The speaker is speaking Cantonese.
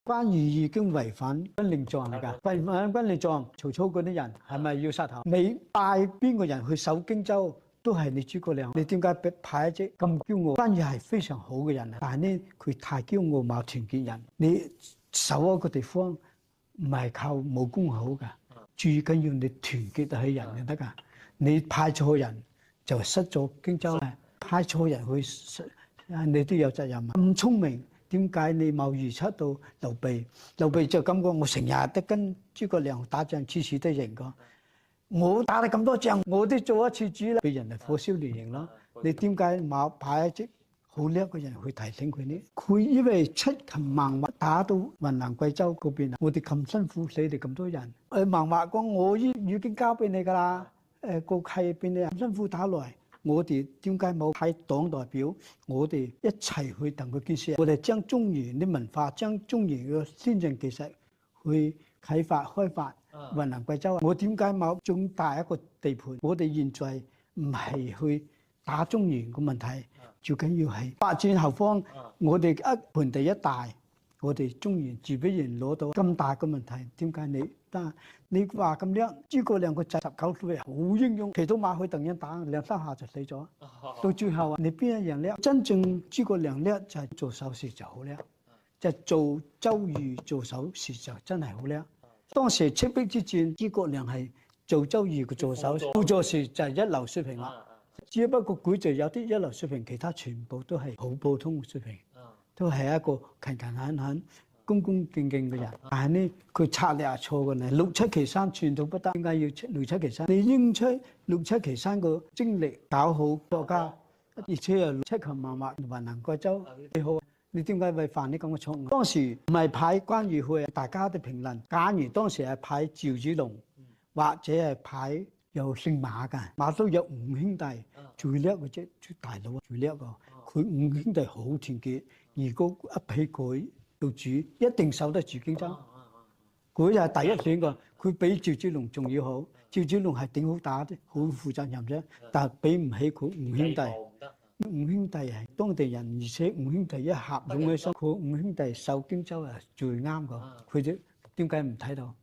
關羽已經違反軍令狀嚟㗎，違反軍令狀，曹操嗰啲人係咪要殺頭？你派邊個人去守荊州？都係你諸葛亮，你點解派一隻咁驕傲？關羽係非常好嘅人，但係呢佢太驕傲，冇團結人。你守一個地方唔係靠武功好㗎，最緊要你團結起人就得㗎。你派錯人就失咗荊州啦，派錯人去，你都有責任。咁聰明，點解你冇預測到劉備？劉備就咁講，我成日都跟諸葛亮打仗，次次都贏過。我打咗咁多仗，我都做一次主啦，俾人哋火燒連營咯。你點解冇派一隻好叻嘅人去提醒佢呢？佢因為出勤猛馬打到雲南貴州嗰邊啊，我哋咁辛苦，死哋咁多人。孟獲講我已經交俾你㗎啦，個契俾你咁辛苦打來，我哋點解冇派黨代表？我哋一齊去同佢建設，我哋將中原啲文化，將中原嘅先進技術去啟發開發。雲南貴州啊，我點解冇咁大一個地盤？我哋現在唔係去打中原個問題，最緊要係發展後方。我哋一盆地一大，我哋中原自不然攞到咁大個問題。點解你話咁叻？諸葛亮個仔19歲好英勇，騎到馬去同人打2、3下就死咗。到最後啊，你邊一樣叻？真正諸葛亮叻就係做手勢就好叻，就做周瑜做手勢就真係好叻。當時赤壁之戰，諸葛亮係做周瑜嘅助手，輔助時就係一流水平啦。只不過佢就有啲一流水平，其他全部都係好普通嘅水平，都係一個勤勤懇懇、恭恭敬敬嘅人。但係呢，佢策略係錯嘅呢，六七岐山全都不得。點解要六七岐山？你應出六七岐山個精力搞好國家，而且又出勤猛馬，雲南貴州幾好。你點解會犯呢咁嘅錯誤？當時唔係派關羽去，大家都評論。假如當時係派趙子龍，或者係派有姓馬嘅，馬都有五兄弟，最叻嘅啫，大佬最叻個。佢五兄弟好團結，如果一批佢做主，一定守得住荊州。佢就係第一選個，佢比趙子龍仲要好。趙子龍係頂好打啲，好負責任啫，但係比唔起佢五兄弟。五兄弟係當地人，而且五兄弟一合攏起身，佢五兄弟守荊州係最啱個。佢哋點解唔睇到？